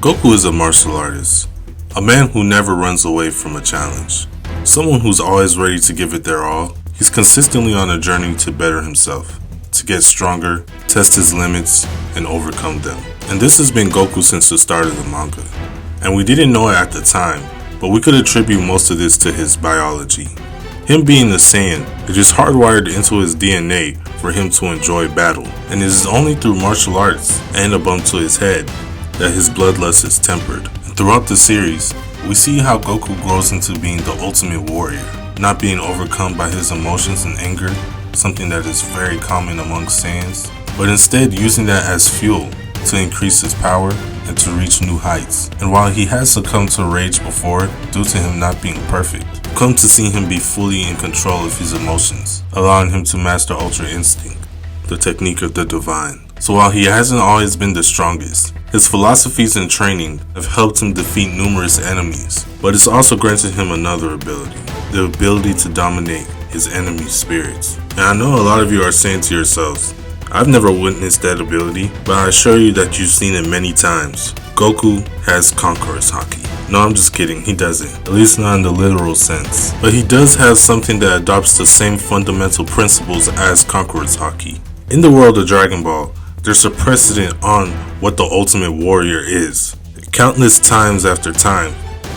Goku is a martial artist, a man who never runs away from a challenge, someone who's always ready to give it their all. He's consistently on a journey to better himself, to get stronger, test his limits, and overcome them. And this has been Goku since the start of the manga. And we didn't know it at the time, but we could attribute most of this to his biology. Him being a Saiyan, it is hardwired into his DNA for him to enjoy battle, and it is only through martial arts and a bump to his head that his bloodlust is tempered. And throughout the series, we see how Goku grows into being the ultimate warrior, not being overcome by his emotions and anger, something that is very common among Saiyans, but instead using that as fuel to increase his power and to reach new heights. And while he has succumbed to rage before due to him not being perfect, we've come to see him be fully in control of his emotions, allowing him to master Ultra Instinct, the technique of the divine. So while he hasn't always been the strongest, his philosophies and training have helped him defeat numerous enemies, but it's also granted him another ability, the ability to dominate his enemy's spirits. And I know a lot of you are saying to yourselves, I've never witnessed that ability, but I assure you that you've seen it many times. Goku has Conqueror's Haki. No, I'm just kidding, he doesn't, at least not in the literal sense. But he does have something that adopts the same fundamental principles as Conqueror's Haki. In the world of Dragon Ball, there's a precedent on what the ultimate warrior is. Countless times after time,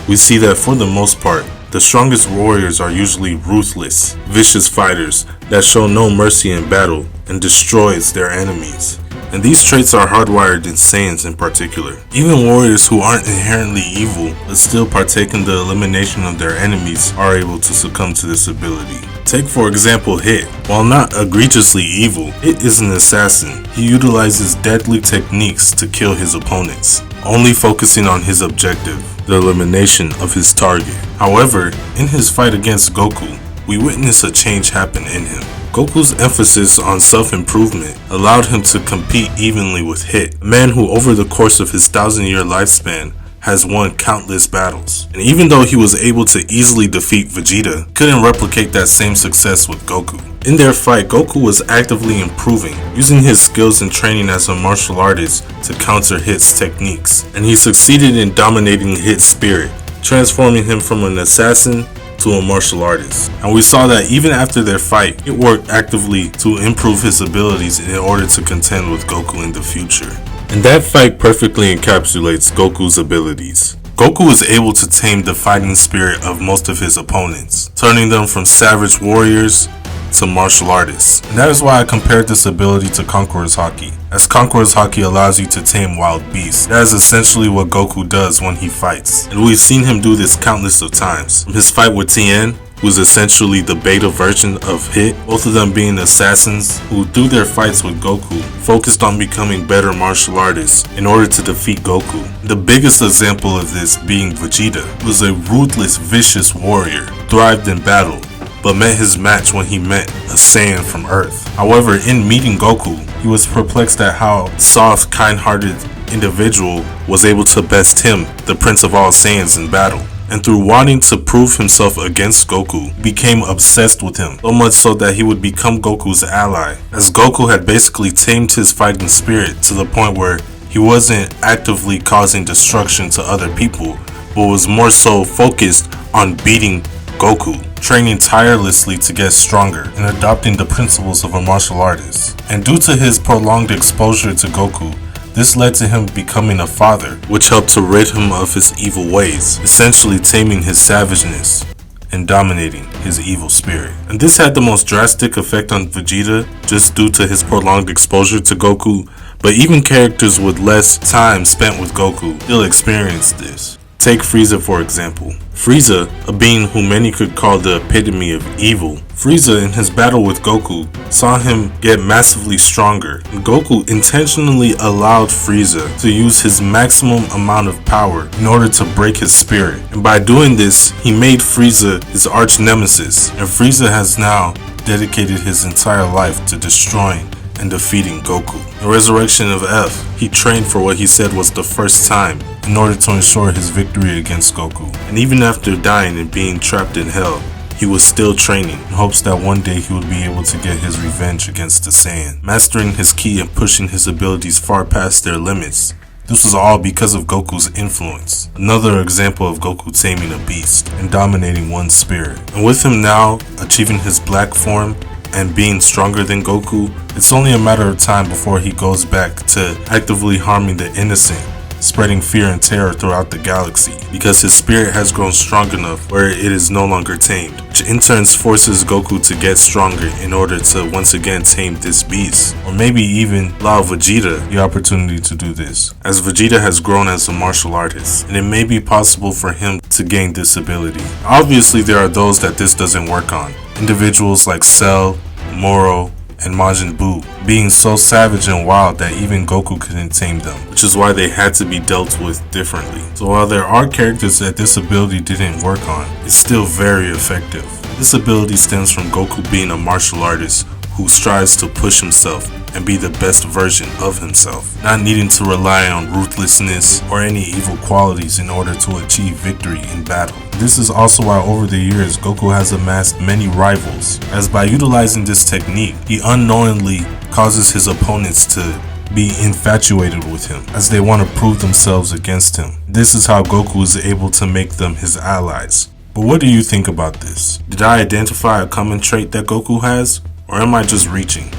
we see that for the most part, the strongest warriors are usually ruthless, vicious fighters that show no mercy in battle and destroys their enemies. And these traits are hardwired in Saiyans in particular. Even warriors who aren't inherently evil but still partake in the elimination of their enemies are able to succumb to this ability. Take for example Hit. While not egregiously evil, Hit is an assassin. He utilizes deadly techniques to kill his opponents, only focusing on his objective, the elimination of his target. However, in his fight against Goku, we witness a change happen in him. Goku's emphasis on self-improvement allowed him to compete evenly with Hit, a man who over the course of his 1,000-year lifespan has won countless battles. And even though he was able to easily defeat Vegeta, couldn't replicate that same success with Goku. In their fight, Goku was actively improving, using his skills and training as a martial artist to counter Hit's techniques. And he succeeded in dominating Hit's spirit, transforming him from an assassin to a martial artist. And we saw that even after their fight, it worked actively to improve his abilities in order to contend with Goku in the future. And that fight perfectly encapsulates Goku's abilities. Goku was able to tame the fighting spirit of most of his opponents, turning them from savage warriors to martial artists. And that is why I compared this ability to Conqueror's Haki, as Conqueror's Haki allows you to tame wild beasts. That is essentially what Goku does when he fights, and we've seen him do this countless of times. From his fight with Tien, who's essentially the beta version of Hit, both of them being assassins who through their fights with Goku focused on becoming better martial artists in order to defeat Goku. The biggest example of this being Vegeta, who was a ruthless, vicious warrior, thrived in battle, but met his match when he met a Saiyan from Earth. However, in meeting Goku, he was perplexed at how soft, kind-hearted individual was able to best him, the Prince of all Saiyans, in battle. And through wanting to prove himself against Goku, became obsessed with him, so much so that he would become Goku's ally, as Goku had basically tamed his fighting spirit to the point where he wasn't actively causing destruction to other people, but was more so focused on beating Goku, training tirelessly to get stronger and adopting the principles of a martial artist. And due to his prolonged exposure to Goku, this led to him becoming a father, which helped to rid him of his evil ways, essentially taming his savageness and dominating his evil spirit. And this had the most drastic effect on Vegeta just due to his prolonged exposure to Goku, but even characters with less time spent with Goku still experienced this. Take Frieza for example. Frieza, a being who many could call the epitome of evil, Frieza in his battle with Goku saw him get massively stronger, and Goku intentionally allowed Frieza to use his maximum amount of power in order to break his spirit. And by doing this, he made Frieza his arch nemesis, and Frieza has now dedicated his entire life to destroying and defeating Goku. In Resurrection of F, he trained for what he said was the first time in order to ensure his victory against Goku. And even after dying and being trapped in hell, he was still training in hopes that one day he would be able to get his revenge against the Saiyan. Mastering his ki and pushing his abilities far past their limits This was all because of Goku's influence. Another example of Goku taming a beast and dominating one's spirit. And with him now achieving his black form and being stronger than Goku, it's only a matter of time before he goes back to actively harming the innocent, spreading fear and terror throughout the galaxy, because his spirit has grown strong enough where it is no longer tamed, which in turn forces Goku to get stronger in order to once again tame this beast, or maybe even allow Vegeta the opportunity to do this, as Vegeta has grown as a martial artist, and it may be possible for him to gain this ability. Obviously there are those that this doesn't work on, individuals like Cell, Moro, and Majin Buu being so savage and wild that even Goku couldn't tame them, which is why they had to be dealt with differently. So while there are characters that this ability didn't work on, it's still very effective. This ability stems from Goku being a martial artist who strives to push himself and be the best version of himself, not needing to rely on ruthlessness or any evil qualities in order to achieve victory in battle. This is also why over the years Goku has amassed many rivals, as by utilizing this technique, he unknowingly causes his opponents to be infatuated with him, as they want to prove themselves against him. This is how Goku is able to make them his allies. But what do you think about this? Did I identify a common trait that Goku has, or am I just reaching?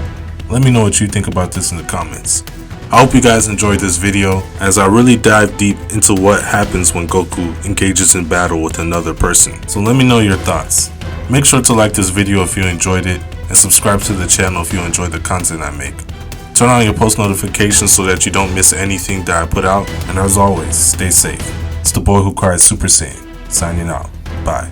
Let me know what you think about this in the comments. I hope you guys enjoyed this video, as I really dive deep into what happens when Goku engages in battle with another person. So let me know your thoughts. Make sure to like this video if you enjoyed it, and subscribe to the channel if you enjoy the content I make. Turn on your post notifications so that you don't miss anything that I put out, and as always, stay safe. It's the boy who cried, Super Saiyan, signing out. Bye.